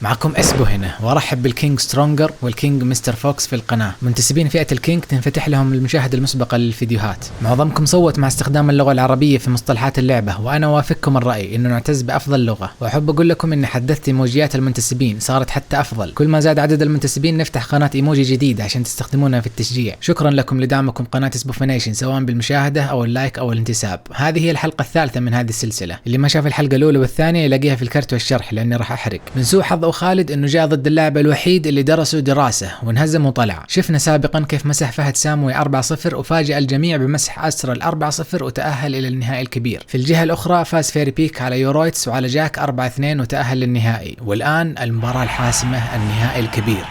معكم اسبو هنا، وارحب بالكينج سترونجر والكينج مستر فوكس في القناة. منتسبين فئة الكينج تنفتح لهم المشاهدة المسبقة للفيديوهات. معظمكم صوت مع استخدام اللغة العربية في مصطلحات اللعبة، وانا وافقكم الرأي انه نعتز بافضل لغة، واحب اقول لكم اني حدثت ايموجيات المنتسبين صارت حتى افضل. كل ما زاد عدد المنتسبين نفتح قناة ايموجي جديدة عشان تستخدمونها في التشجيع. شكرا لكم لدعمكم قناة اسبوفينيشن سواء بالمشاهدة او اللايك او الانتساب. هذه هي الحلقة الثالثة من هذه السلسلة. اللي ما شاف الحلقة الاولى والثانية يلاقيها في الكرت والشرح لاني راح احرق. من سوء حظ خالد انه جاء ضد اللاعب الوحيد اللي درسه دراسة وانهزم وطلع. شفنا سابقا كيف مسح فهد ساموي 4-0 وفاجأ الجميع بمسح أسرل 4-0 وتأهل الى النهائي الكبير. في الجهة الاخرى فاز فيري بيك على يورويتس وعلى جاك 4-2 وتأهل للنهائي. والان المباراة الحاسمة، النهائي الكبير.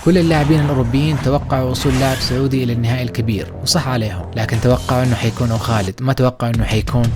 كل اللاعبين الاوروبيين توقعوا وصول لاعب سعودي الى النهائي الكبير، وصح عليهم، لكن توقعوا انه حيكون خالد، ما توقعوا انه حيكون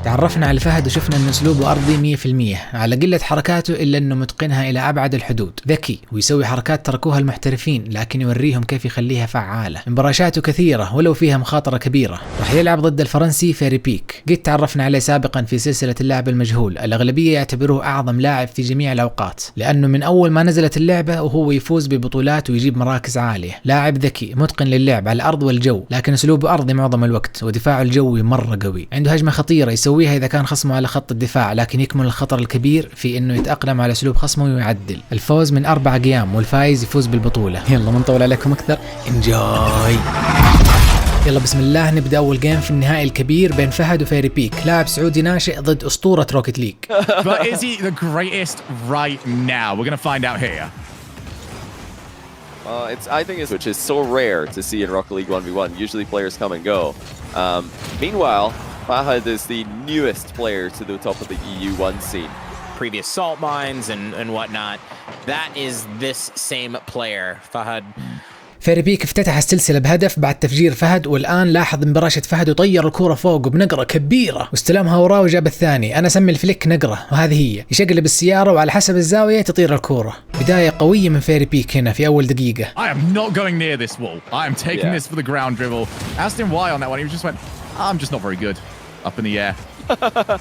تعرفنا على فهد وشفنا ان اسلوبه ارضي 100%، على قلة حركاته الا انه متقنها الى ابعد الحدود، ذكي ويسوي حركات تركوها المحترفين لكن يوريهم كيف يخليها فعالة. مبارياته كثيرة ولو فيها مخاطرة كبيرة. راح يلعب ضد الفرنسي فيري بيك، قد تعرفنا عليه سابقا في سلسلة اللاعب المجهول. الاغلبية يعتبروه اعظم لاعب في جميع الاوقات، لانه من اول ما نزلت اللعبة وهو يفوز ببطولات ويجيب مراكز عالية. لاعب ذكي متقن للعب على الارض والجو، لكن اسلوبه ارضي معظم الوقت، ودفاعه الجوي مرة قوي. عنده هجمة خطيرة يسويها إذا كان خصمه على خط الدفاع، لكن يكمن الخطر الكبير في إنه يتأقلم على أسلوب خصمه ويعدل. الفوز من 4 قيام والفايز يفوز بالبطولة. يلا ما نطول عليكم أكثر، انجوي. يلا بسم الله نبدأ أول جيم في النهائي الكبير بين فهد وفيري بيك، لاعب سعودي ناشئ ضد أسطورة روكيت ليج. But is he the greatest right now? We're going to find out here. I think it's which is so rare to see in Rocket League 1v1. Usually players come and go. Meanwhile, Fahad is the newest player to the top of the EU1 scene. Previous salt mines and whatnot. That is this same player, Fahad. فيري بيك افتتح السلسلة بهدف بعد تفجير فهد، والآن لاحظ انبراشة فهد وطير الكرة فوق بنقرة كبيرة واستلمها وراه وجاب الثاني. أنا أسمي الفليك نقرة، وهذه هي يشقلب السيارة وعلى حسب الزاوية تطير الكرة. بداية قوية من فيري بيك هنا في أول دقيقة. I am not going near this wall. I am taking this for the ground dribble. Asked him why on that one. He just went, I'm just not very good up in the air.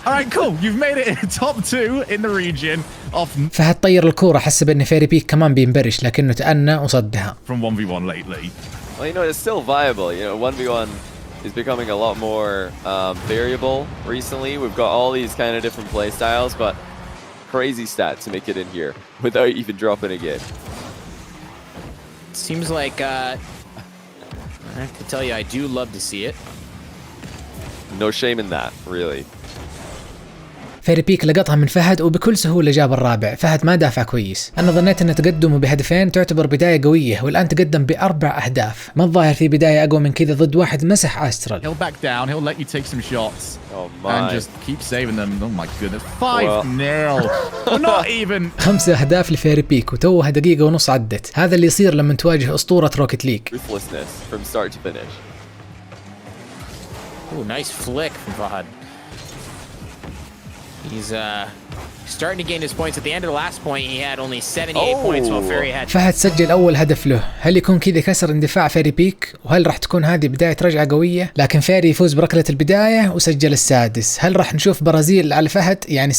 All right, cool. You've made it top 2 in the region of. فهد طير الكرة، حسب إن فيري بيك كمان بينبرش لكنه تأنى وصدها. From 1v1 lately. Well, you know, it's still viable. You know, 1v1 is becoming a lot more variable recently. We've got all these kind of different play styles, but crazy stats to make it in here without even dropping a game. Seems like I have to tell you, I do love to see it. No shame in that, really. فيري بيك لقطها من فهد وبكل سهولة جاب الرابع. فهد ما دافع كويس. أنا ظنيت أن تقدمه بهدفين تعتبر بداية قوية، والآن تقدم ب4 أهداف. ما الظاهر في بداية أقوى من كذا ضد واحد مسح أسترال. He'll back down. He'll let you take some shots. Oh my. And just keep saving them. Oh my goodness. 5-0. Not even. 5 أهداف لفيري بيك وتوها دقيقة ونص عدت. هذا اللي يصير لما تواجه أسطورة روكيت ليج. Ruthlessness from start to finish. Ooh, nice flick from Fahad. He's starting to gain his points. At the end of the last point, he had only 78 points while Ferry had. فهد سجل أول هدف له. هل يكون كذا كسر اندفاع فيري بيك؟ وهل راح تكون هذه بداية رجعة قوية؟ لكن فيري يفوز بركلة البداية وسجل السادس. هل راح نشوف برازيل على فهد يعني 7-1؟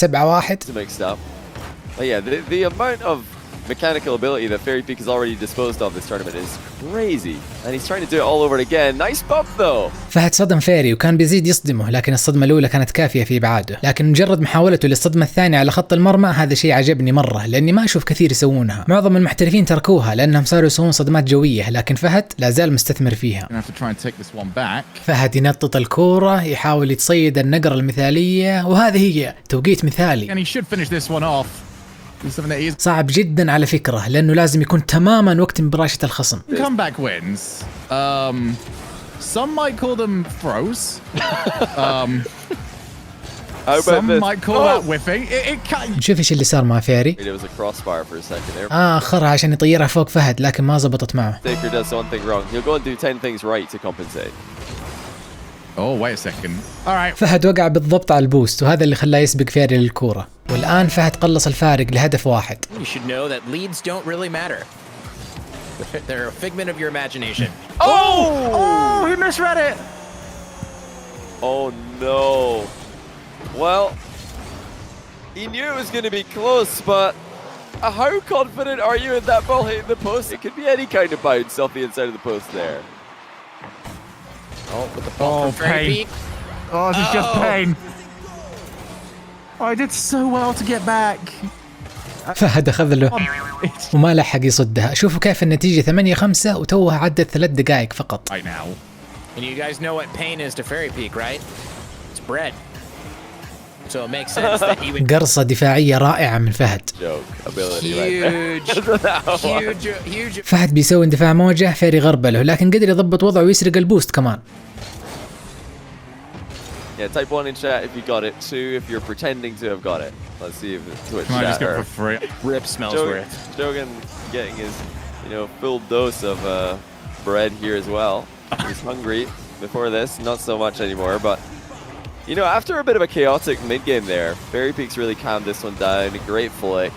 Yeah, the amount of mechanical ability that Fairy Peak has already disposed of this tournament is crazy, and he's trying to do it all over again. Nice bump though. فهد صدم فيري وكان بيزيد يصدمه، لكن الصدمة الأولى كانت كافية في إبعاده، لكن مجرد محاولته للصدمة الثانية على خط المرمى هذا شيء عجبني مرة، لأني ما أشوف كثير يسوونها. معظم المحترفين تركوها لأنهم صاروا يسوون صدمات جوية، لكن فهد لا زال مستثمر فيها. فهد ينطط الكورة، يحاول يتصيد النقرة المثالية، وهذه هي توقيت مثالي. صعب جدا على فكرة، لأنه لازم يكون تماما وقت مبراشة الخصم. Comeback wins. Some might call them throws. Some might call that whiffing. نشوف ايش اللي صار مع فيري. أخرها عشان يطيرها فوق فهد، لكن ما زبطت معه. Oh, wait a second. All right. فهد وقع بالضبط على البوست، وهذا اللي خلاه يسبق فيري للكورة. والآن فهد قلص الفارق لهدف واحد. You should know that leads don't really matter. They're a figment of your imagination. Oh, he misread it. Oh no. Well, he knew it was going to be close, but how confident are you in that ball hitting the post? It could be any kind of bounce off the inside of the post there. Oh, with the ball from Fairy pain. Peak. Oh, this is just pain. Oh, I did so well to get back. فهد أخذ له وما لحق يصدها. شوفوا كيف النتيجة 8-5 وتوها عدت 3 دقائق فقط. Right now. And you guys know what pain is to Fairy Peak, right? It's bread. So it makes sense that he would... قرصة دفاعية رائعة من فهد. Joke ability huge. فهد بيسوي اندفاع موجه، فيري غربله، لكن قدر يضبط وضعه ويسرق البوست كمان. Yeah, type 1 in chat if you got it. 2 if you're pretending to have got it. Let's see if it's Twitch Can I just chat. go for free? Rip smells worth. Shogun getting his, full dose of bread here as well. He's hungry before this, not so much anymore, but after a bit of a chaotic mid-game there, Fairy Peak's really calmed this one down. A great flick.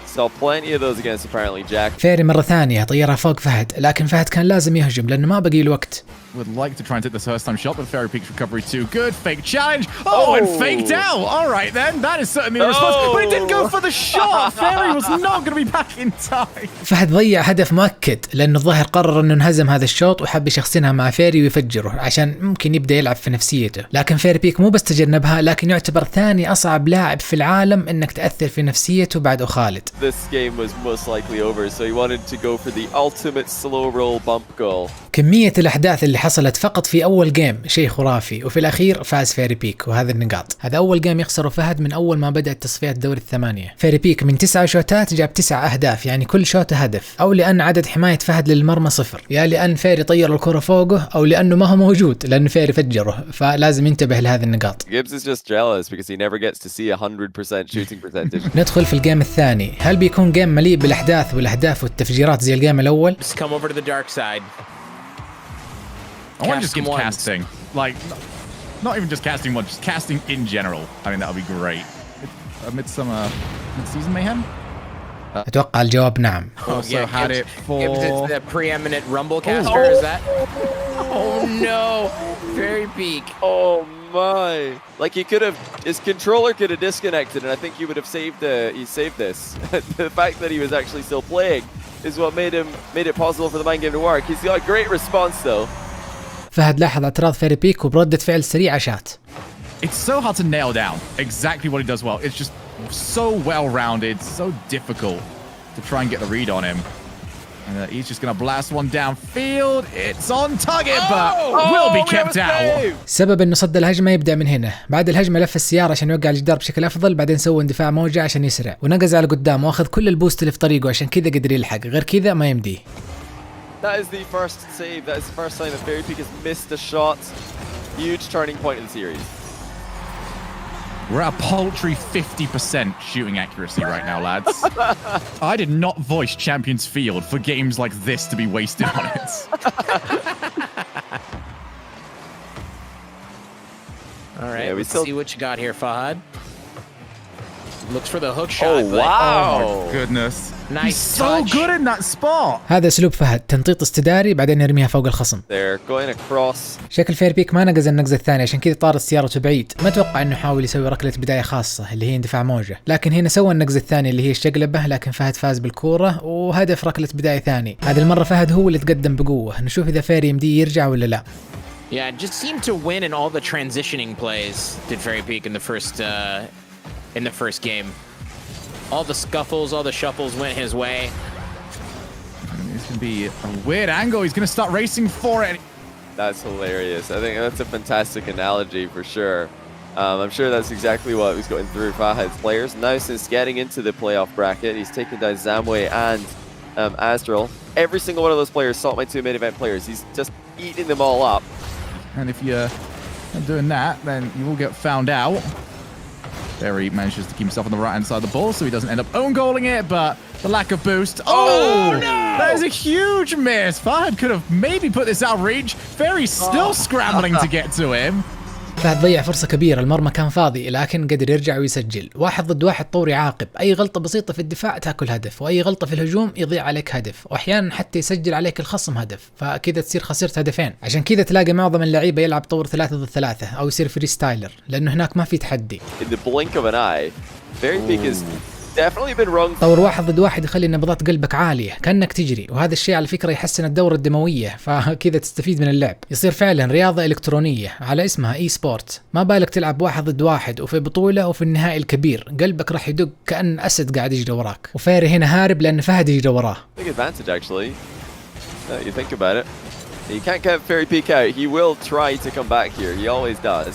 Saw plenty of those against apparently Jack. فيري مرة ثانية طيرها فوق فهد، لكن فهد كان لازم يهجم لأنه ما بقي له وقت. Would like to try and take this first time shot, but Fairy Peak's recovery too good. Fake challenge. Oh, and faked out. All right then, that is certainly a response. But he didn't go for the shot. Fairy was not going to be back in time. فهد ضيع هدف مؤكد لأنه الظاهر قرر إنه انهزم هذا الشوط وحب يشخصنها مع فيري ويفجره عشان ممكن يبدأ يلعب في نفسيته. لكن فيري بيك مو بس تجنبها، لكن يعتبر ثاني أصعب لاعب في العالم إنك تأثر في نفسيته بعد خالد. This game was most likely over, so he wanted to go for the ultimate slow roll bump goal. كمية الأحداث اللي حصلت فقط في أول جيم شيء خرافي، وفي الأخير فاز فيري بيك وهذا النقاط. هذا أول جيم يخسره فهد من أول ما بدأت تصفيات دوري الثمانية. فيري بيك من 9 شوتات جاب 9 أهداف، يعني كل شوطة هدف، أو لأن عدد حماية فهد للمرمى 0، يا لأن فيري طير الكرة فوقه، أو لأنه ما هو موجود لأن فيري فجره، فلازم ينتبه لهذه النقاط. Gibbs is just jealous because he never gets to see 100% shooting percentage. ندخل في الجيم الثاني. هل بيكون جيم مليء بالأحداث والأهداف والتفجيرات زي الجيم الأول؟ Just come over to the dark side. I want to just keep casting. Like, not even just casting one, just casting in general. I mean, that would be great. Mid-season mayhem? أتوقع الجواب نعم. Also had it for... Gibbs is the preeminent rumble caster, is that? Oh no! Fairy Peak. Oh my! Like his controller could have disconnected, and I think he would have saved this. The fact that he was actually still playing is what made it possible for the mind game to work. He's got a great response though. فهد لاحظ اعتراض فيري بيك وبردة فعل سريعة شات. It's so hard to nail down exactly what he does well. It's just so well-rounded, so difficult to try and get the read on him. And he's just going to blast one downfield. It's on target, but will be kept out. سبب انه صد الهجمة يبدأ من هنا. بعد الهجمة لف السيارة عشان يوقع الجدار بشكل افضل، بعدين سوى اندفاع موجة عشان يسرع ونقز على قدام واخذ كل البوست اللي في طريقه، عشان كذا قدر يلحق، غير كذا ما يمديه. That is the first save. That is the first time that Fairy Peak has missed a shot. Huge turning point in the series. We're at a paltry 50% shooting accuracy right now, lads. I did not voice Champions Field for games like this to be wasted on it. All right, yeah, let's see what you got here, Fahad. Looks for the hook shot. Oh, wow. Oh, my goodness. Nice He's so touch. good in that spot. هذا اسلوب فهد، تنطيط استداري بعدين يرميها فوق الخصم. They're going across. شكل فير بيك ما نقز النقزة الثانية، عشان كذا طارت سيارته بعيد. ما اتوقع انه حاول يسوي ركلة بداية خاصة اللي هي اندفاع موجة، لكن هنا سوى النقزة الثانية اللي هي الشقلبة، لكن فهد فاز بالكورة وهدف ركلة بداية ثاني. هذه المرة فهد هو اللي تقدم بقوة. نشوف اذا فيري يمديه يرجع ولا لا. Yeah, just seemed to win in all the transitioning plays. Did Fairy Peak in the first game. All the scuffles, all the shuffles went his way. It's going to be a weird angle. He's going to start racing for it. That's hilarious. I think that's a fantastic analogy for sure. I'm sure that's exactly what was going through Fahad's players. Now since getting into the playoff bracket, he's taken down Zamway and Astral. Every single one of those players sought my 2 main event players. He's just eating them all up. And if you're not doing that, then you will get found out. Barry manages to keep himself on the right-hand side of the ball so he doesn't end up own-goaling it, but the lack of boost. Oh, no! That is a huge miss. Fahad could have maybe put this out of reach. Ferry's still scrambling to get to him. فهد ضيع فرصة كبيرة، المرمى كان فاضي لكن قدر يرجع ويسجل. 1 ضد 1 طور يعاقب، أي غلطة بسيطة في الدفاع تاكل هدف، وأي غلطة في الهجوم يضيع عليك هدف، وأحيانا حتى يسجل عليك الخصم هدف، فكذا تصير خسرت هدفين. عشان كذا تلاقي معظم اللعيبة يلعب طور 3 ضد 3 أو يصير فري ستايلر، لأنه هناك ما في تحدي. In the blink of an eye, very big is definitely been wrong. طور 1 ضد 1 يخلي نبضات قلبك عالية كأنك تجري، وهذا الشيء على فكرة يحسن الدورة الدموية، فكذا تستفيد من اللعب، يصير فعلا رياضة إلكترونية على اسمها اي سبورت. ما بالك تلعب 1 ضد 1 وفي بطولة وفي النهائي الكبير، قلبك راح يدق كأن أسد قاعد يجري وراك، وفيري هنا هارب لأن فهد يجري وراه. Big advantage actually. You think about it. You can't get Fairy Peak out. He will try to come back here. He always does.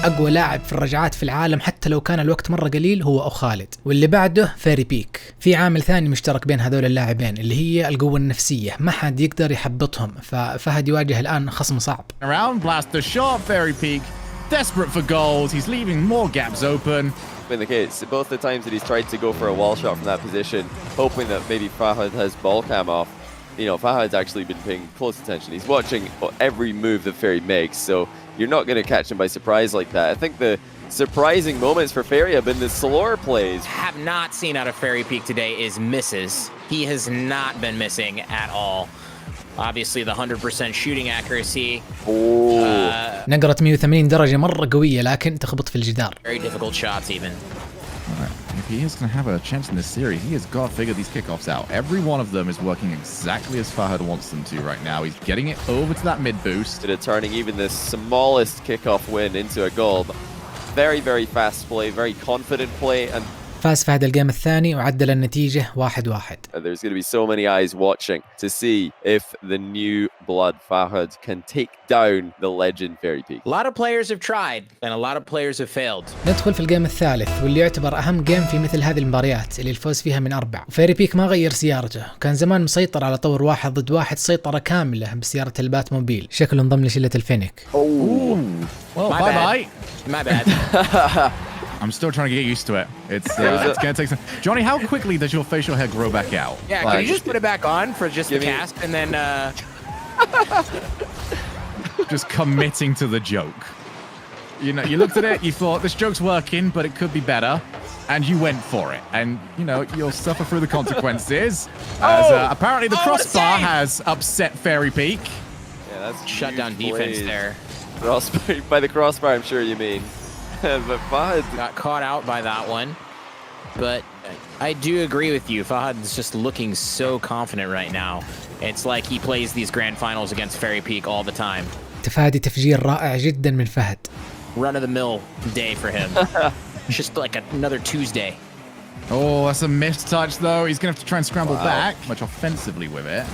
أقوى لاعب في الرجعات في العالم حتى لو كان الوقت مرة قليل هو أو خالد، واللي بعده فيري بيك. في عامل ثاني مشترك بين هذول اللاعبين اللي هي القوة النفسية، ما حد يقدر يحبطهم، ففهد يواجه الآن خصم صعب. Around blast the shot, Fairy Peak, desperate for goals. He's leaving more gaps open. Been the case. Both the times that he's tried to go for a wall shot from that position, hoping that maybe Fahad has ball cam off. You know, Fahad's actually been paying close attention. He's watching every move that Fairy makes, so you're not going to catch him by surprise like that. I think the surprising moments for Fairy have been the slower plays. Have not seen out of Fairy Peak today is misses. He has not been missing at all. Obviously the 100% shooting accuracy. نقرة 180 درجة مرة قوية لكن تخبط في الجدار. Very difficult shots even. If he is going to have a chance in this series, he has got to figure these kickoffs out. Every one of them is working exactly as Fahad wants them to right now. He's getting it over to that mid boost. Turning even the smallest kickoff win into a goal. Very, very fast play, very confident play, and فاز فهد الجيم الثاني وعدل النتيجة 1-1. there's going to be so many eyes watching to see if the new blood Fahad can take down the legend Fairy Peak. A lot of players have tried and a lot of players have failed. ندخل في الجيم الثالث واللي يعتبر أهم جيم في مثل هذه المباريات اللي الفوز فيها من 4. فيري بيك ما غير سيارته، كان زمان مسيطر على طور 1 ضد 1 سيطرة كاملة بسيارة البات موبيل، شكله انضم لشلة الفينيك. Well, My bye-bye. My bad. I'm still trying to get used to it. It's going to take some... Johnny, how quickly does your facial hair grow back out? Yeah, can you just put it back on for just the cast and then... Just committing to the joke. You know, you looked at it, you thought, this joke's working, but it could be better. And you went for it. And, you know, you'll suffer through the consequences. As apparently the crossbar has upset Fairy Peak. Yeah, that's shut down defense there. By the crossbar, I'm sure you mean. But Fahad got caught out by that one. But I do agree with you. Fahad is just looking so confident right now. It's like he plays these grand finals against Fairy Peak all the time. تفادي تفجير رائع جدا من فهد. Run of the mill day for him. It's just like another Tuesday. Oh, that's a missed touch though. He's going to have to try and scramble back, much offensively with it.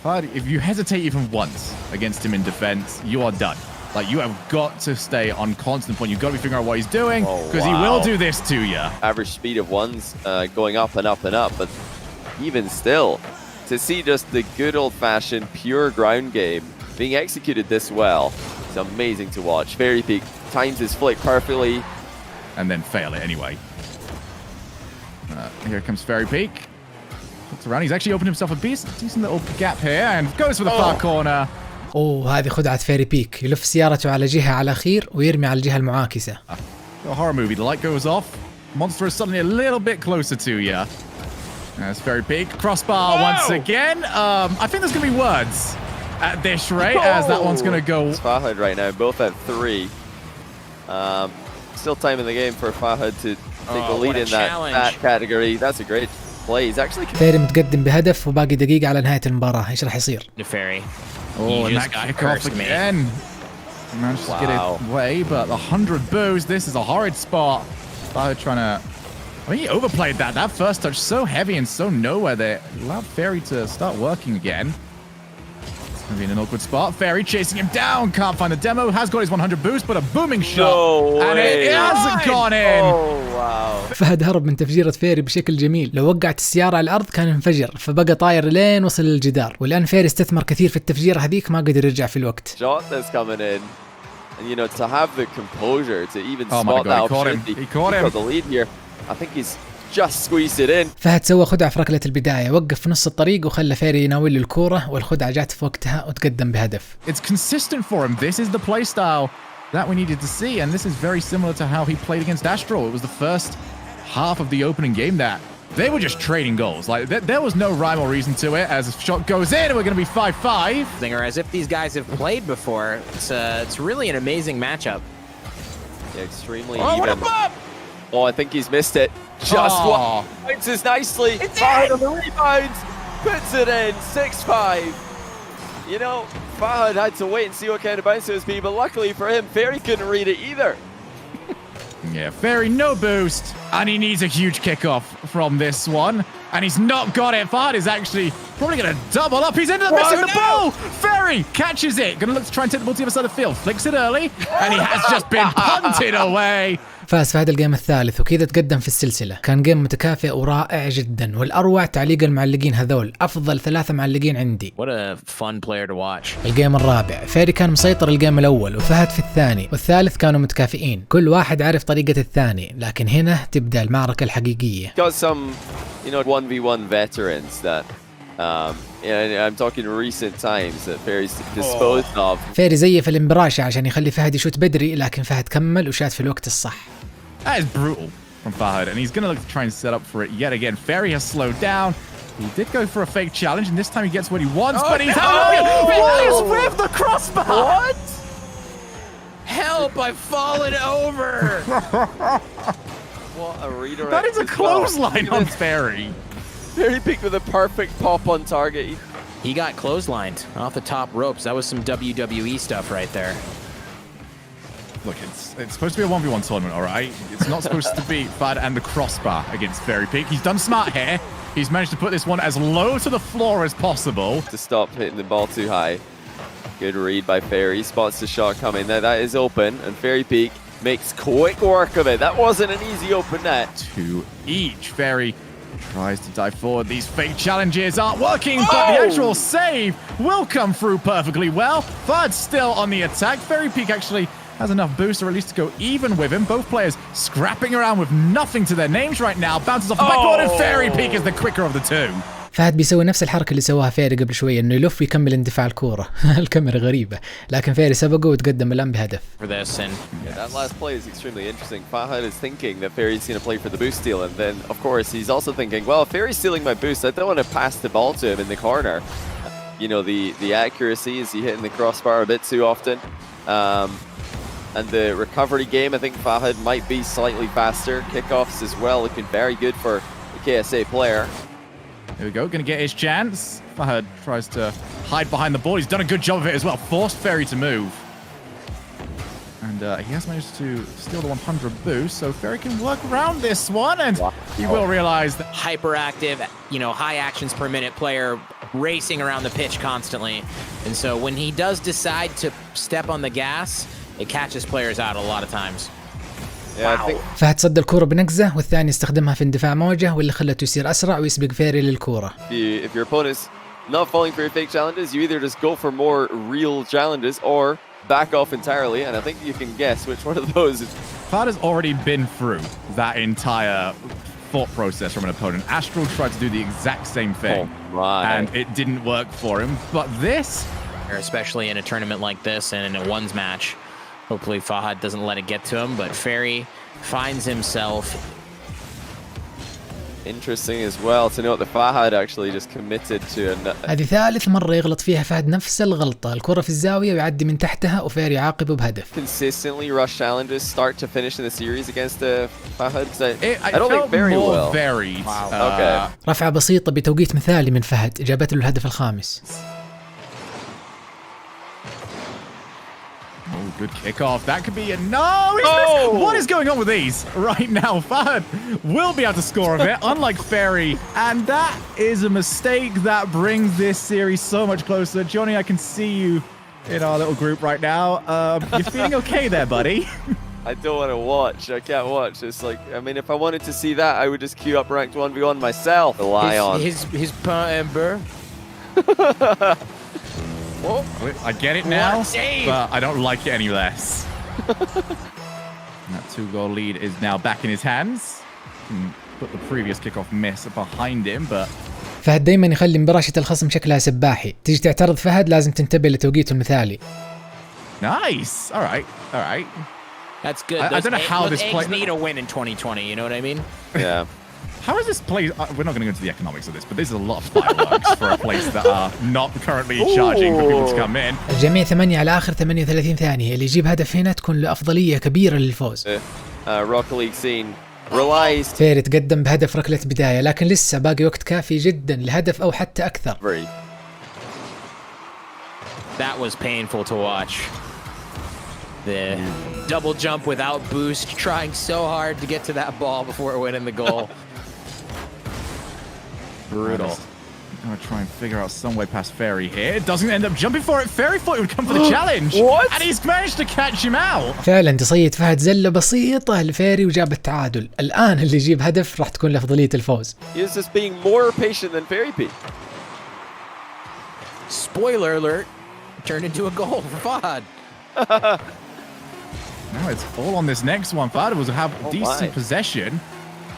Fahad, if you hesitate even once against him in defense, you are done. Like, you have got to stay on constant point. You've got to be figuring out what he's doing, because he will do this to you. Average speed of ones going up and up and up, but even still, to see just the good old-fashioned pure ground game being executed this well, it's amazing to watch. Fairy Peak times his flick perfectly. And then fail it anyway. Here comes Fairy Peak. Looks around. He's actually opened himself a decent little gap here and goes for the far corner. اوه هذه خدعة فيري بيك، يلف سيارته على جهة على خير ويرمي على الجهة المعاكسة. A horror movie. The light goes off. Monster is suddenly a little bit closer to you. There's Fairy Peak. Crossbar once again. I think there's going to be words at this rate as that one's going to go. It's Fahad right now, both at 3. Still time in the game for Fahad to take the lead in that category. That's a great play. He's actually... فيري متقدم بهدف وباقي دقيقة على نهاية المباراة، ايش راح يصير؟ Fairy. Oh, and that kickoff again. Managed to get it away, but the 100 boos. This is a horrid spot. Fahad trying to... I mean, he overplayed that. That first touch so heavy and so nowhere there. Allowed Fairy to start working again. It's going to be in an awkward spot. Fairy chasing him down. Can't find the demo. Has got his 100 boost, but a booming shot. No and it hasn't gone in. Oh, wow. فهد هرب من تفجيرة فيري بشكل جميل، لو وقعت السيارة على الأرض كان انفجر، فبقى طاير لين وصل للجدار، والآن فيري استثمر كثير في التفجيرة هذيك ما قدر يرجع في الوقت. Shot that's coming in, and you know, to have the composure to even spot that opportunity. He caught him. The lead here. I think he's just squeezed it in. فهد سوى خدعة في ركلة البداية، وقف في نص الطريق وخلى فيري يناول له الكورة، والخدعة جات في وقتها وتقدم بهدف. It's consistent for him. This is the play style that we needed to see, and this is very similar to how he played against Astro. It was the first half of the opening game that they were just trading goals. Like, there was no rhyme or reason to it. As a shot goes in, we're going to be 5-5. Or as if these guys have played before. It's really an amazing matchup. Yeah, extremely Oh, even. what a bump! Oh, I think he's missed it. Just one. Bounces nicely. It's Fahad in! on the rebound. Puts it in. 6-5. You know, Fahad had to wait and see what kind of bounce it was be, but luckily for him, Ferry couldn't read it either. Yeah, Ferry, no boost. And he needs a huge kickoff from this one. And he's not got it. Fahad is actually probably going to double up. He's into the missing the ball. Ferry catches it. Going to look to try and take the ball to the other side of the field. Flicks it early. And he has just been punted away. فاز في هذا الجيم الثالث وكذا تقدم في السلسلة. كان جيم متكافئ ورائع جدا، والأروع تعليق المعلقين هذول، أفضل 3 معلقين عندي. What a fun player to watch. الجيم الرابع فيري كان مسيطر الجيم الأول، وفهد في الثاني، والثالث كانوا متكافئين، كل واحد عارف طريقة الثاني، لكن هنا تبدأ المعركة الحقيقية. Got some, you know, 1v1 veterans that, I'm talking recent times that Ferry's disposed of. فيري زيه في الانبراشة عشان يخلي فهد يشوت بدري، لكن فهد كمل وشات في الوقت الصح. That is brutal from Fahad, and he's going to look to try and set up for it yet again. Ferry has slowed down. He did go for a fake challenge, and this time he gets what he wants, but he's what is with the crossbar? What? Help! I've fallen over! What a redirect. That is a clothesline on Ferry. Ferry picked with a perfect pop on target. He got clotheslined off the top ropes. That was some WWE stuff right there. Look, it's supposed to be a 1v1 tournament, all right? It's not supposed to be Fahad and the crossbar against Ferry Peak. He's done smart here. He's managed to put this one as low to the floor as possible. To stop hitting the ball too high. Good read by Ferry. Spots the shot coming. Now that is open, and Ferry Peak makes quick work of it. That wasn't an easy open net. 2 each. Ferry tries to dive forward. These fake challenges aren't working, but the actual save will come through perfectly well. Fahad's still on the attack. Ferry Peak actually has enough boost, or at least to go even with him. Both players scrapping around with nothing to their names right now. Bounces off the backboard, and Ferry Peak is the quicker of the two. فهد بيسوي نفس الحركة اللي سواها فيري قبل شوية، انه يلف ويكمل اندفاع الكورة. الكاميرا غريبة، لكن فيري سبقه وتقدم الآن بهدف. For this, and that last play is extremely interesting. Fahad is thinking that Ferry's going to play for the boost steal, and then of course he's also thinking, well, if Ferry's stealing my boost, I don't want to pass the ball to him in the corner. You know, the accuracy, is he hitting the crossbar a bit too often? And the recovery game, I think Fahad might be slightly faster. Kickoffs as well, looking very good for the KSA player. Here we go, going to get his chance. Fahad tries to hide behind the ball. He's done a good job of it as well. Forced Ferry to move. And he has managed to steal the 100 boost, so Ferry can work around this one, and he will realize that hyperactive, you know, high actions per minute player racing around the pitch constantly. And so when he does decide to step on the gas, it catches players out a lot of times. Yeah, فهد صد الكورة بنقزة، والثاني استخدمها في اندفاع موجه، واللي خلته يصير أسرع ويسبق فيري للكورة. if your opponent's not falling for your fake challenges, you either just go for more real challenges or back off entirely, and I think you can guess which one of those is. Fahad has already been through that entire thought process from an opponent. Astral tried to do the exact same thing, and it didn't work for him. But this, especially in a tournament like this and in a ones match, hopefully Fahad doesn't let it get to him, but Ferry finds himself. Interesting as well to note that Fahad actually just committed to هذه ثالث مرة يغلط فيها فهد نفس الغلطة، الكرة في الزاوية ويعدي من تحتها وفيري يعاقبه بهدف. Consistently rush challenges start to finish in the series against Fahad, because I don't think very well. Varied. Wow. Okay. رفعة بسيطة بتوقيت مثالي من فهد جابت له الهدف الخامس. Oh, good kickoff. That could be a no. What is going on with these right now? Fahad will be able to score a bit, unlike Ferry, and that is a mistake that brings this series so much closer. Johnny, I can see you in our little group right now. You're feeling okay there, buddy? I don't want to watch. I can't watch. It's like, I mean, if I wanted to see that, I would just queue up ranked 1v1 myself. Rely on his pain Ember. Oh, I get it now, but I don't like it any less. That 2-goal lead is now back in his hands. put the previous kickoff miss behind him, but فهد دايما يخلي مبرشة الخصم شكلها سباحي، تيجي تعترض فهد لازم تنتبه لتوقيته المثالي. nice. All right. That's good. I don't know how this eggs need a win in 2020. You know what I mean? Yeah. How is this place? We're not going to go into the economics of this, but there's a lot of fireworks for a place that are not currently charging for people to come in. الجميع 8 على آخر 38 ثانية، اللي يجيب هدف هنا تكون له أفضلية كبيرة للفوز. Rocket League scene realized. فيري تقدم بهدف ركلة بداية، لكن لسه باقي وقت كافي جدا لهدف أو حتى أكثر. That was painful to watch. The double jump without boost, trying so hard to get to that ball before winning the goal. Brutal. I'm going to try and figure out some way past Fairy here. It doesn't end up jumping for it. Fairy thought it would come for the challenge. What? And he's managed to catch him out. فعلا تصيد فهد زلة بسيطة لفيري وجاب التعادل. الآن اللي يجيب هدف راح تكون له أفضلية الفوز. He is just being more patient than Fairy Peak. Spoiler alert, turned into a goal for Fahad. Now it's all on this next one. Fahad will have decent possession.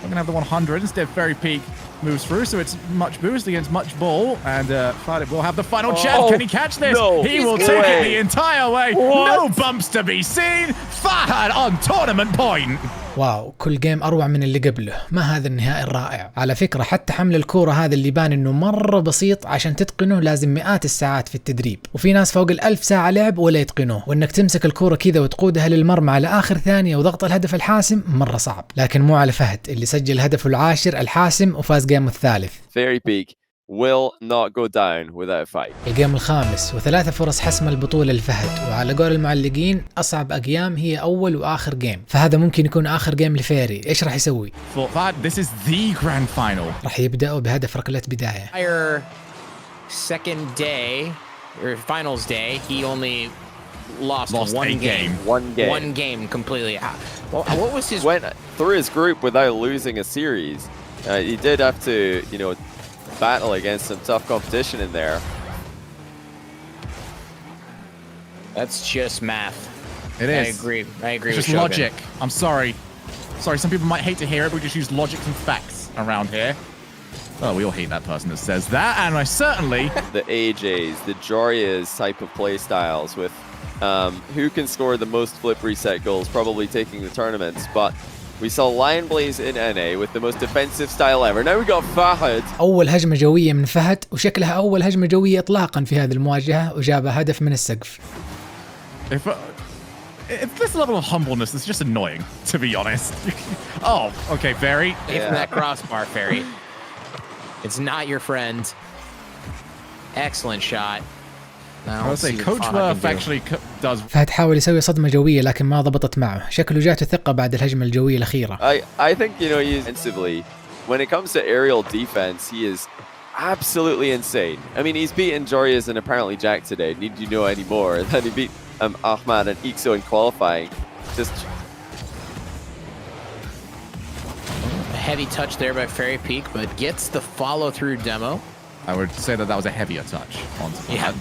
We're going to have the 100. Instead, Fairy Peak moves through, so it's much boost against much ball. And Fahad will have the final chance. Can he catch this? No, he will take it the entire way. What? No bumps to be seen. Fahad on tournament point. واو، كل جيم أروع من اللي قبله. ما هذا النهائي الرائع. على فكرة حتى حمل الكورة هذا اللي بان إنه مرة بسيط، عشان تتقنه لازم مئات الساعات في التدريب، وفي ناس فوق 1000 ساعة لعب ولا يتقنوه. وإنك تمسك الكورة كذا وتقودها للمرمى على آخر ثانية وضغط الهدف الحاسم مرة صعب. لكن مو على فهد اللي سجل هدفه العاشر الحاسم وفاز جيمه الثالث. Fairy Peak will not go down without a fight. الجيم الخامس وثلاثة فرص حسم البطولة لفهد، وعلى قول المعلقين أصعب أقيام هي أول وآخر جيم، فهذا ممكن يكون آخر جيم لفيري. إيش راح يسوي؟ For Fahad, this is the grand final. راح يبدأوا بهدف ركلة بداية. Entire second day or finals day, he only lost one game. One game completely. What was his? Went through his group without losing a series. He did have to, battle against some tough competition in there. That's just math. It is. I agree. It's with just Shogun. logic. I'm sorry. Some people might hate to hear it, but we just use logic and facts around here. Oh, we all hate that person that says that, and I certainly... The AJs, the Jorias type of play styles with who can score the most flip reset goals, probably taking the tournaments, but we saw Lion Blaze in NA with the most defensive style ever. Now we got Fahad. أول هجمة جوية من فهد، وشكلها أول هجمة جوية إطلاقا في هذه المواجهة، وجاب هدف من السقف. If this level of humbleness is just annoying, to be honest. Oh, okay, Fairy. Away from that crossbar, Fairy. It's not your friend. Excellent shot. I would say Coach Worth actually does. فهد حاول يسوي صدمة جوية لكن ما ضبطت معه، شكله جاته ثقة بعد الهجمة الجوية الأخيرة. I think he's defensively. When it comes to aerial defense, he is absolutely insane. I mean, he's beaten Jorias and apparently Jack today. Need you know any more than he beat Ahmad and Ixo in qualifying. Just a heavy touch there by Fairy Peak, but gets the follow-through demo. I would say that was a heavier touch onto Fahad.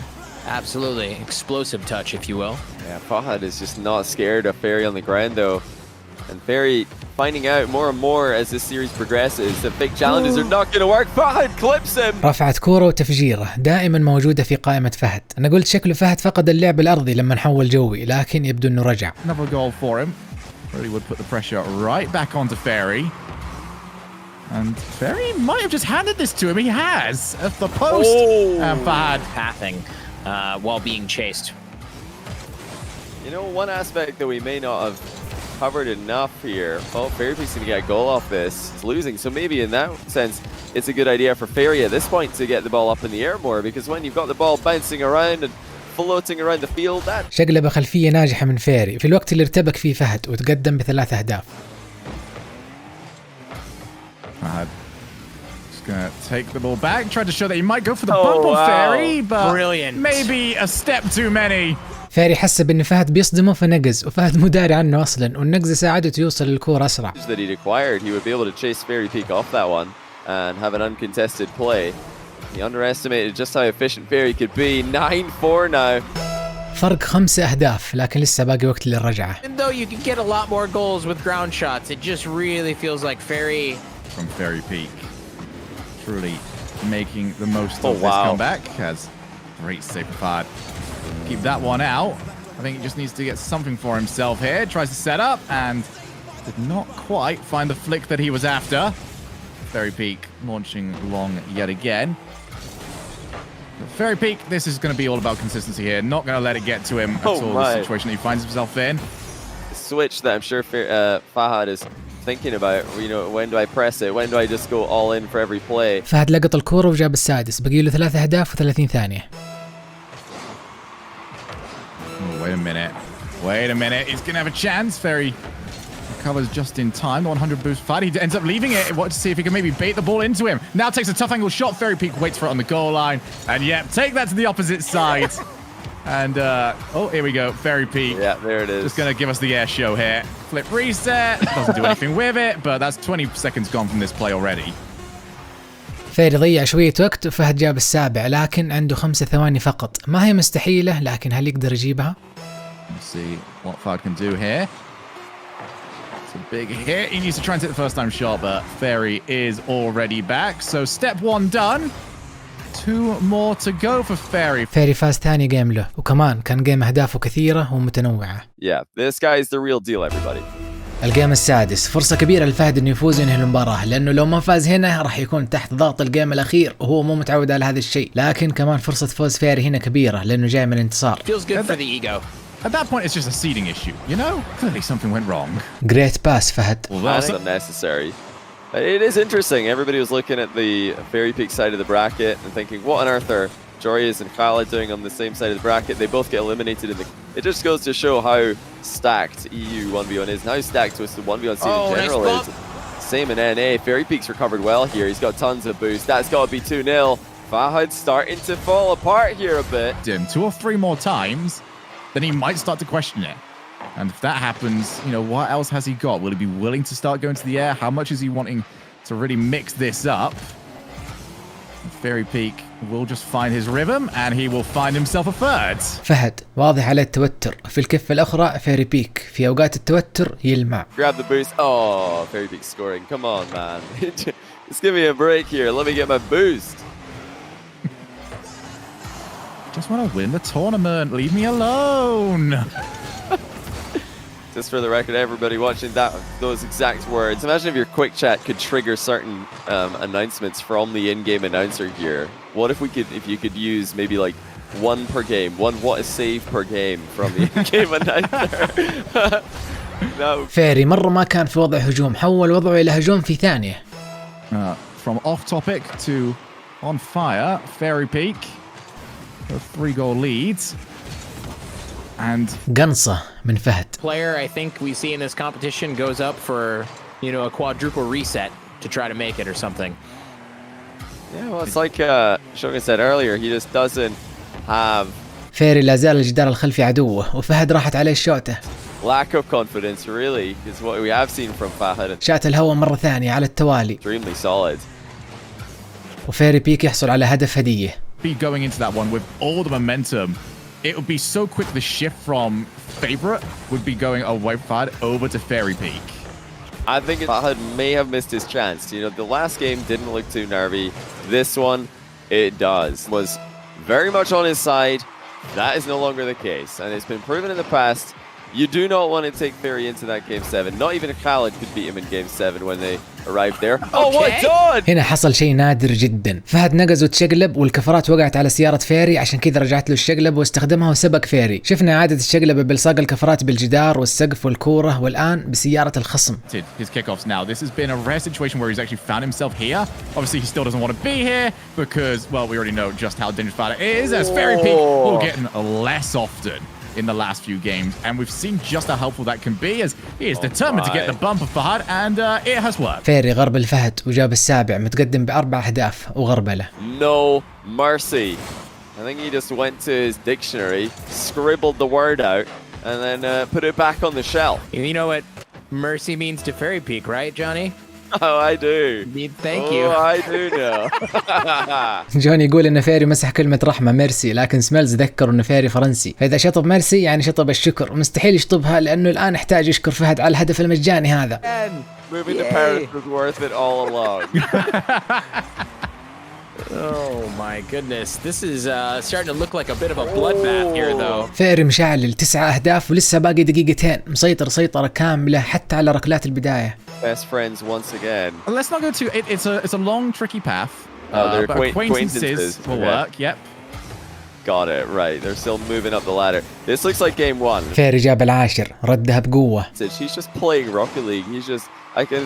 Absolutely. Explosive touch, if you will. Yeah, Fahad is just not scared of Fairy on the ground, though. And Fairy finding out more and more as this series progresses that big challenges are not going to work. Fahad clips him. رفعت كورة وتفجيره دائما موجودة في قائمة فهد. أنا قلت شكله فهد فقد اللعب الأرضي لما نحول جوي، لكن يبدو إنه رجع. Another goal for him. Really would put the pressure right back onto Fairy. And Fairy might have just handed this to him. He has at the post. And Fahad pathing while being chased. One aspect that we may not have covered enough here. Oh, Fairy Peak's going to get a goal off this. He's losing, so maybe in that sense, it's a good idea for Fairy at this point to get the ball up in the air more, because when you've got the ball bouncing around and floating around the field, that شقلبة خلفية ناجحة من فيري في الوقت اللي ارتبك فيه فهد وتقدم ب3 أهداف. Fahad just gonna take the ball back, tried to show that he might go for the bump on Fairy, but maybe a step too many. فيري حسب ان فهد بيصدمه فنقز، وفهد مو داري عنه اصلا، والنقزه ساعدته يوصل للكورة اسرع. that he'd acquired, he would be able to chase Fairy Peak off that one and have an uncontested play. He underestimated just how efficient Fairy could be. 9-4 now. فرق 5 أهداف، لكن لسه باقي وقت للرجعة. And though you can get a lot more goals with ground shots, it just really feels like Fairy from Fairy Peak. Truly making the most of this comeback. Has great save for Fahad. Keep that one out. I think he just needs to get something for himself here. Tries to set up and did not quite find the flick that he was after. Fairy Peak launching long yet again. Fairy Peak, this is going to be all about consistency here. Not going to let it get to him at all, the situation that he finds himself in. Switch that I'm sure Fahad is thinking about. You know, when do I press it? When do I just go all in for every play? فهد لقط الكورة وجاب السادس، بقي له 3 أهداف و30 ثانية. Oh, wait a minute. Wait a minute. He's going to have a chance. Fairy recovers just in time. The 100 boost Fahad. He ends up leaving it. Wants to see if he can maybe bait the ball into him. Now takes a tough angle shot. Fairy Peak waits for it on the goal line. And yep, take that to the opposite side. And, oh, here we go. Fairy Peak. Yeah, there it is. Just going to give us the air show here. Flip reset. Doesn't do anything with it, but that's 20 seconds gone from this play already. فيري ضيع شوية وقت وفهد جاب السابع، لكن عنده 5 ثواني فقط. ما هي مستحيلة، لكن هل يقدر يجيبها؟ Let's see what Fahad can do here. It's a big hit. He needs to try and take the first time shot, but Fairy is already back. So step 1 done. 2 more to go for Fairy. فيري فاز ثاني جيم له، وكمان كان جيم أهدافه كثيرة ومتنوعة. Yeah, this guy is the real deal, everybody. الجيم السادس، فرصة كبيرة لفهد انه يفوز وينهي المباراة، لانه لو ما فاز هنا راح يكون تحت ضغط الجيم الاخير وهو مو متعود على هذا الشيء، لكن كمان فرصة فوز فيري هنا كبيرة لانه جاي من الانتصار. Feels good for the ego. At that point, it's just a seeding issue, you know? Clearly something went wrong. Great pass فهد. That's unnecessary. It is interesting. Everybody was looking at the Fairy Peak side of the bracket and thinking, what on earth are Joreuz and Khaled doing on the same side of the bracket? They both get eliminated in the... It just goes to show how stacked EU 1v1 is and how stacked Twisted 1v1 scene in general is. Same in NA. Fairy Peak's recovered well here. He's got tons of boost. That's got to be 2-0. Fahad's starting to fall apart here a bit. 2 or 3 more times, then he might start to question it. And if that happens, you know, what else has he got? Will he be willing to start going to the air? How much is he wanting to really mix this up? Fairy Peak will just find his rhythm and he will find himself a third. فهد واضح عليه التوتر، في الكفة الأخرى فيري بيك في أوقات التوتر يلمع. Grab the boost. Oh, Fairy Peak scoring. Come on, man. Just give me a break here. Let me get my boost. Just want to win the tournament. Leave me alone. Just for the record, everybody watching those exact words. Imagine if your quick chat could trigger certain announcements from the in-game announcer here. What if you could use maybe like 1 per game, what a save per game from the in-game announcer. No. فيري مرة ما كان في وضع هجوم، حول وضعه إلى هجوم في ثانية. From off topic to on fire, Fairy Peak, a 3-goal lead. And قنصة من فهد. Player I think we see in this competition goes up for, you know, a quadruple reset to try to make it or something. Yeah, well, it's like Shogun said earlier, he just doesn't have... فيري لا زال الجدار الخلفي عدوه، وفهد راحت عليه الشوطة. Lack of confidence really is what we have seen from Fahad. شات الهواء مرة ثانية على التوالي. Extremely solid. وفيري بيك يحصل على هدف هدية. Be going into that one with all the momentum. It would be so quick. The shift from favorite would be going away from Fahad over to Fairy Peak. I think Fahad may have missed his chance. You know, the last game didn't look too nervy. This one, it does. Was very much on his side. That is no longer the case. And it's been proven in the past, you do not want to take Fairy into that Game 7. Not even Khaled could beat him in Game 7 when they arrived there. Oh, what done! هنا حصل شيء نادر جدا. فهد نقز وتشقلب والكفرات وقعت على سيارة فيري، عشان كذا رجعت له الشقلب واستخدمها وسبق فيري. شفنا إعادة الشقلب بلصاق الكفرات بالجدار والسقف والكورة، والآن بسيارة الخصم. His kickoffs now. This has been a rare situation where he's actually found himself here. Obviously, he still doesn't want to be here because, well, we already know just how dangerous Fahad is, as Fairy Peak will get less often in the last few games, and we've seen just how helpful that can be as he is determined to get the bump of Fahad, and it has worked. فيري غرب الفهد وجاب السابع، متقدم ب4 أهداف وغربله. No mercy. I think he just went to his dictionary, scribbled the word out, and then put it back on the shelf. You know what mercy means to Fairy Peak, right, Johnny? Oh, I do. Thank Oh, you. I do know. جون يقول ان فيري مسح كلمة رحمة ميرسي، لكن سميلز ذكر ان فيري فرنسي، فاذا شطب ميرسي يعني شطب الشكر، ومستحيل يشطبها لانه الان احتاج يشكر فهد على الهدف المجاني هذا. Moving to Paris was worth it all along. Oh my goodness. This is starting to look like a bit of a bloodbath here though. فيري مشعل 9 أهداف ولسه باقي دقيقتين، مسيطر سيطرة كاملة حتى على ركلات البداية. Best friends once again. Let's not go too. It's a long, tricky path. They're But acquaintances will work. Yep. Got it. Right. They're still moving up the ladder. This looks like game one. فيري جاب العاشر، ردها بقوة. He's just playing Rocket League. He's just. I can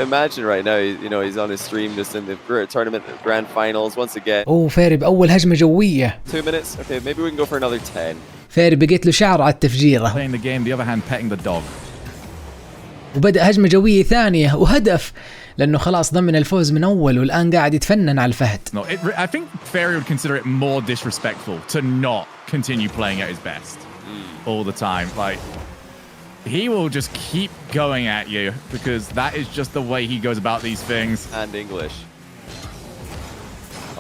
imagine right now. You know, he's on his stream just in the tournament grand finals once again. أوه فيري بأول هجمة جوية. 2 minutes. Okay, maybe we can go for another 10. فيري بقيت له شعر على التفجيرة. Playing the game, the other hand petting the dog. وبدأ هجمة جوية ثانية وهدف، لأنه خلاص ضمن الفوز من أول والآن قاعد يتفنن على الفهد. No, I think Fairy would consider it more disrespectful to not continue playing at his best all the time. Like, he will just keep going at you because that is just the way he goes about these things. And English.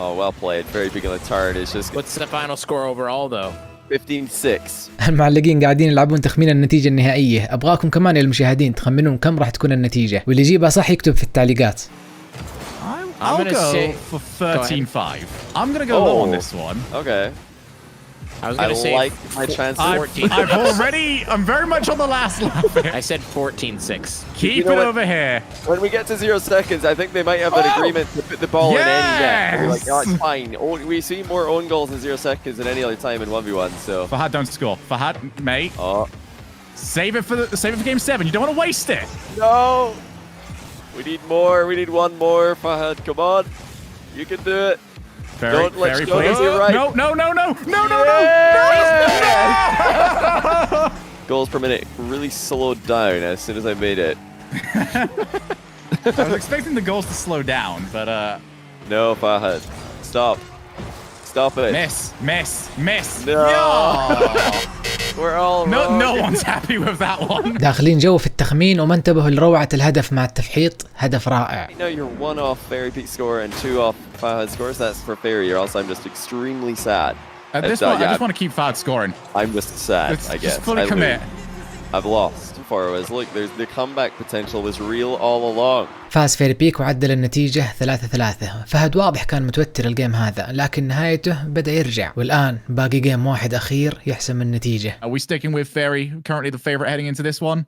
Oh, well played. Very big on the turn. It's just. What's the final score overall though? 15-6. المعلقين قاعدين يلعبون تخمين النتيجة النهائية، أبغاكم كمان يا المشاهدين تخمنون كم راح تكون النتيجة، واللي يجيبها صح يكتب في التعليقات. I'll gonna go say for 13-5. I'm gonna go low on this one. Okay. I was going to say like my chances. 14. I'm very much on the last lap here. I said 14-6. Keep You know it what? over here. When we get to 0 seconds, I think they might have an agreement to put the ball in any net. They're like, oh, it's fine. We see more own goals in 0 seconds than any other time in 1v1. So. Fahad, don't score. Fahad, mate. Oh. Save it for game 7. You don't want to waste it. No. We need more. We need one more. Fahad, come on. You can do it. Don't let Fairy, go please. to your right. No. Goals per minute really slowed down as soon as I made it. I was expecting the goals to slow down, but No, Fahad. Stop. Stop it. miss. No. We're all wrong. No one's happy with that one. داخلين جو في التخمين وما انتبهوا لروعة الهدف مع التفحيط، هدف رائع. Right now you're 1 off Fairy Peak score and 2 off Fahad scores. That's for Fairy, or else I'm just extremely sad. At this point, I just want to keep Fahad scoring. I'm just sad, I guess. Just fully commit. I've lost. Forwards. Look, there's the comeback potential was real all along. فاز فيري بيك وعدل النتيجة 3-3. فهد واضح كان متوتر الجيم هذا، لكن نهايته بدأ يرجع، والآن باقي جيم واحد أخير يحسم النتيجة. Are we sticking with Fairy, currently the favorite heading into this one?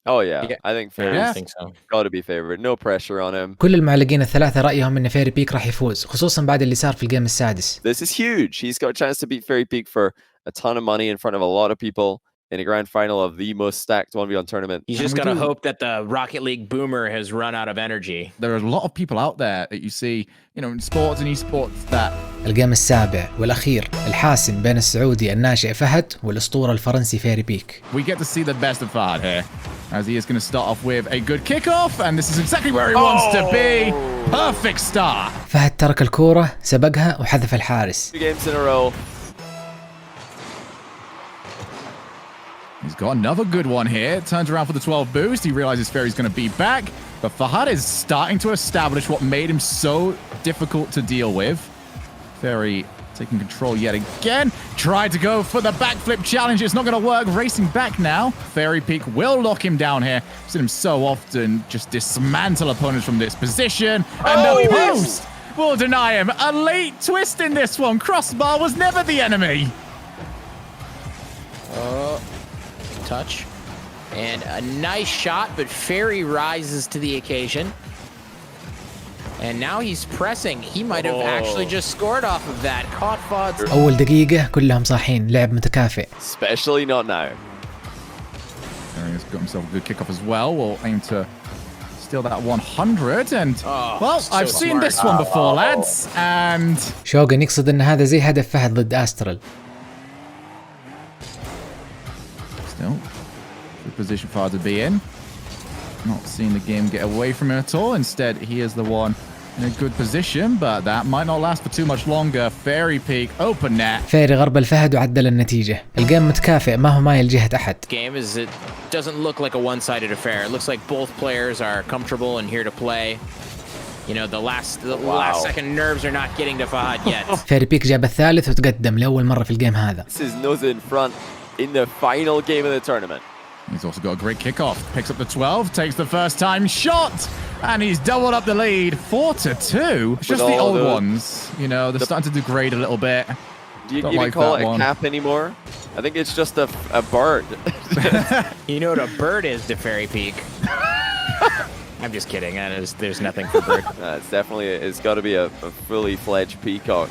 Oh yeah, I think Fairy's I think so. got to be favorite. No pressure on him. كل المعلقين الثلاثة رأيهم إن فيري بيك راح يفوز، خصوصا بعد اللي صار في الجيم السادس. This is huge. He's got a chance to beat Fairy Peak for a ton of money in front of a lot of people in a grand final of the most stacked 1v1 tournament. He's just got to hope that the Rocket League boomer has run out of energy. There are a lot of people out there that you see, in sports and esports that. الجيم السابع والأخير الحاسم بين السعودي الناشئ فهد والأسطورة الفرنسي فيري بيك. We get to see the best of Fahad here, as he is going to start off with a good kickoff, and this is exactly where he wants to be. Perfect start. فهد ترك الكورة، سبقها وحذف الحارس. 2 games in a row. He's got another good one here. Turns around for the 12 boost. He realizes Fairy's going to be back. But Fahad is starting to establish what made him so difficult to deal with. Fairy taking control yet again. Tried to go for the backflip challenge. It's not going to work. Racing back now. Fairy Peak will lock him down here. I've seen him so often just dismantle opponents from this position. And the post will deny him. A late twist in this one. Crossbar was never the enemy. Touch. And a nice shot, but Fairy rises to the occasion. And now he's pressing. He might have actually just scored off of that. Caught Fod's. أول دقيقة كلهم صاحين، لعب متكافئ. Especially not now. He's got himself a good kickoff as well. We'll aim to steal that 100. And, well, so I've seen smart. this one before, lads. And شوغن يقصد إن هذا زي هدف فهد ضد أسترال. still, good position for Fahad to be in. Not seeing the game get away from him at all. Instead, he is the one in a good position, but that might not last for too much longer. Fairy Peak, open net. فيري غرب الفهد وعدل النتيجة. الجيم متكافئ ما هو مايل جهة أحد. Game is it doesn't look like a one-sided affair. It looks like both players are comfortable and here to play. You know, the last second nerves are not getting to Fahad yet. فيري بيك جاب الثالث وتقدم لأول مرة في الجيم هذا. This is Noza in front in the final game of the tournament. He's also got a great kickoff. Picks up the 12, takes the first time shot, and he's doubled up the lead, 4-2. It's just the old ones, you know, they're starting to degrade a little bit. Do you even call it a cap anymore? I think it's just a bird. You know what a bird is to Fairy Peak. I'm just kidding. There's nothing for bird. It's got to be a fully fledged peacock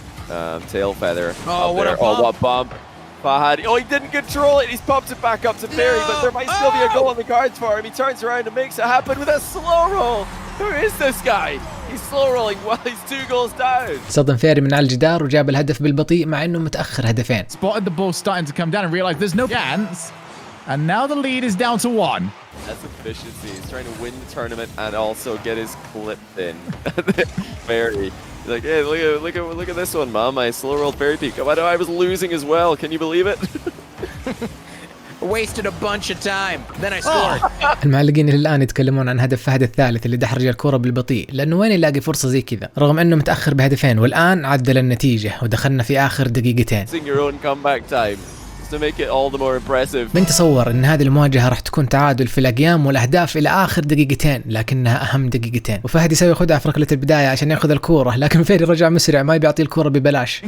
tail feather. Oh, what a bump. Oh, what bump. Fahad, he didn't control it. He's popped it back up to Fairy, but there might still be a goal on the cards for him. He turns around and makes it happen with a slow roll. Who is this guy? He's slow rolling while he's 2 goals down. صدم فيري من على الجدار وجاب الهدف بالبطيء مع انه متأخر هدفين. Spotted the ball starting to come down and realized there's no chance. And now the lead is down to 1. That's efficiency. He's trying to win the tournament and also get his clip in. Fairy. He's like, hey, look at this one, Mom. I slow rolled Fairy Peak. I was losing as well. Can you believe it? Wasted a bunch of time. Then I scored. المعلقين إلى الآن يتكلمون عن هدف فهد الثالث اللي دحرج الكرة بالبطيء، لأنه وين يلاقي فرصة زي كذا رغم أنه متأخر بهدفين، والآن عدل النتيجة ودخلنا في آخر دقيقتين. To make it all the more impressive. من تصور ان هذه المواجهة راح تكون تعادل في الاقيام والاهداف الى اخر دقيقتين، لكنها اهم دقيقتين. وفهد يسوي خدعة في ركلة البداية عشان ياخذ الكورة، لكن فيري رجع مسرع ما بيعطي الكورة ببلاش.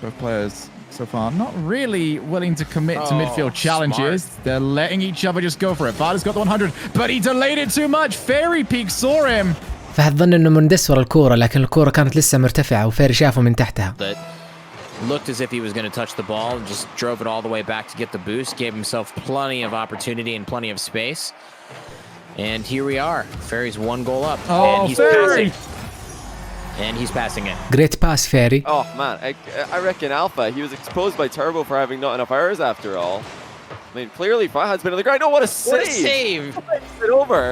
Both players so far not really willing to commit to midfield challenges. Smart. They're letting each other just go for it. Fahad's got the 100, but he delayed it too much. Fairy Peak saw him. فهد ظن انه مندس ورا الكورة، لكن الكورة كانت لسه مرتفعة وفيري شافه من تحتها. Looked as if he was going to touch the ball and just drove it all the way back to get the boost. Gave himself plenty of opportunity and plenty of space. And here we are. Fairy's 1 goal up. Oh, and he's Fairy! And he's passing it. Great pass فيري. Oh man, I reckon Alpha, he was exposed by Turbo for having not enough hours after all. I mean, clearly Fahad's been on the ground. Oh, what a save! What a save! It over.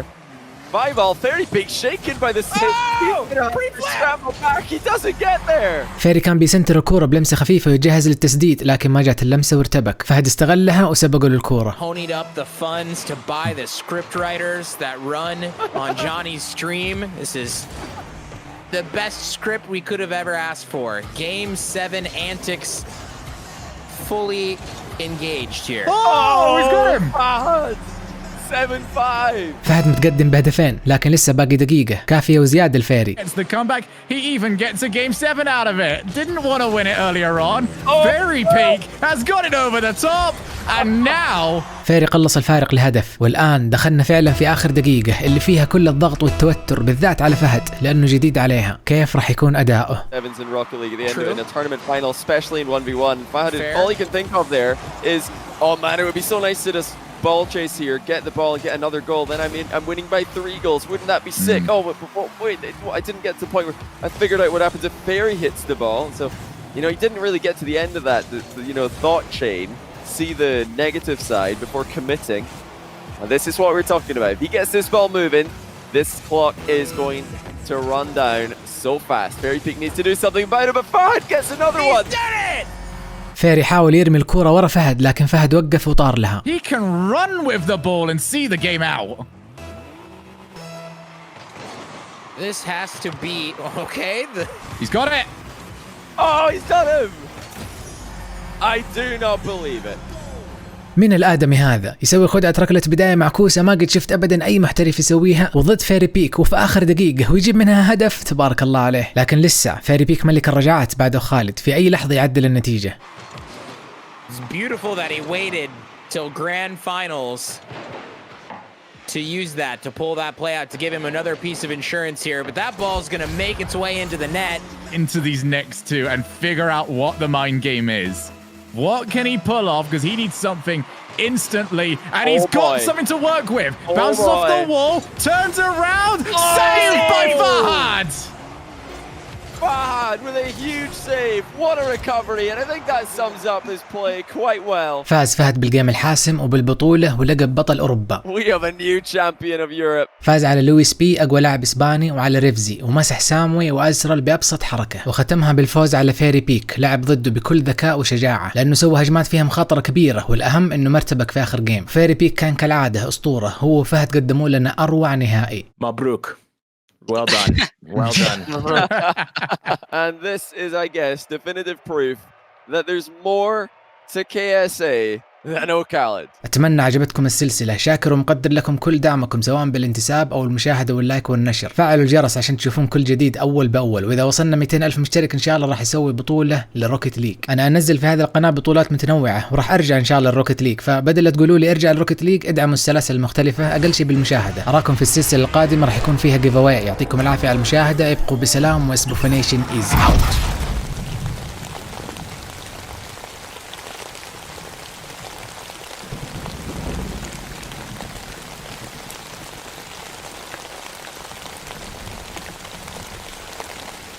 5-all, Fairy Peak shaken by the save. Oh! He's gonna scramble back. He doesn't get there. فيري كان بيسنتر الكورة بلمسة خفيفة ويجهز للتسديد، لكن ما جات اللمسة وارتبك. فهد استغلها وسبقوا للكورة. Ponied up the funds to buy the script writers that run on Johnny's stream. This is the best script we could have ever asked for. Game 7 antics fully engaged here. Oh, he's got him! Fahad. 7-5. فهد متقدم بهدفين، لكن لسه باقي دقيقة كافية وزيادة الفيري. It's the comeback. He even gets a game 7 out of it. Didn't want to win it earlier on. Fairy Peak has got it over the top. And now فيري قلص الفارق لهدف، والآن دخلنا فعلا في آخر دقيقة اللي فيها كل الضغط والتوتر بالذات على فهد لأنه جديد عليها. كيف راح يكون أداؤه؟ Evans in Rocket League at the end of it in a tournament final, especially in 1v1. Fahad, all he can think of there is, oh man, it would be so nice to just ball chase here, get the ball and get another goal. Then I'm winning by 3 goals. Wouldn't that be sick? Oh, wait, I didn't get to the point where I figured out what happens if Fairy hits the ball. So, you know, he didn't really get to the end of that, thought chain. See the negative side before committing. And this is what we're talking about. If he gets this ball moving, this clock is going to run down so fast. Fairy Peak needs to do something about it, but Fahad gets another one. He's done it! فيري حاول يرمي الكرة ورا فهد، لكن فهد وقف وطار لها. he can run with the ball and see the game out. This has to be okay. He's got it. Oh, he's done him. I do not believe it. من الآدمي هذا يسوي خدعة ركلة بداية معكوسة ما قد شفت أبدا أي محترف يسويها وضد فيري بيك وفي آخر دقيقة ويجيب منها هدف تبارك الله عليه. لكن لسه فيري بيك ملك الرجعات بعده خالد في أي لحظة يعدل النتيجة. It's beautiful that he waited till grand finals to use that, to pull that play out, to give him another piece of insurance here. But that ball's going to make its way into the net. Into these next two and figure out what the mind game is. What can he pull off? Because he needs something instantly. And he's got something to work with. Bounces off the wall, turns around, saved by Fahad! Fahad with a huge save. What a recovery. And I think that sums up his play quite well. فاز فهد بالجيم الحاسم وبالبطولة ولقب بطل أوروبا. We have a new champion of Europe. فاز على لويس بي أقوى لاعب إسباني وعلى ريفزي، ومسح ساموي وأزرل بأبسط حركة، وختمها بالفوز على فيري بيك لعب ضده بكل ذكاء وشجاعة لأنه سوى هجمات فيها مخاطرة كبيرة، والأهم إنه مرتبك في آخر جيم. فيري بيك كان كالعادة أسطورة، هو وفهد قدموا لنا أروع نهائي. مبروك. Well done. Well done. And this is, I guess, definitive proof that there's more to KSA than Ocalid. أتمنى عجبتكم السلسلة، شاكر ومقدر لكم كل دعمكم سواء بالانتساب أو المشاهدة واللايك والنشر. فعلوا الجرس عشان تشوفون كل جديد أول بأول، وإذا وصلنا 200,000 مشترك إن شاء الله راح يسوي بطولة للروكيت ليج. أنا أنزل في هذه القناة بطولات متنوعة وراح أرجع إن شاء الله للروكيت ليج، فبدل لا تقولوا لي ارجع للروكيت ليج ادعموا السلاسل المختلفة أقل شيء بالمشاهدة. أراكم في السلسلة القادمة راح يكون فيها جيف أواي. يعطيكم العافية على المشاهدة، ابقوا بسلام واسبوفينيشن is out.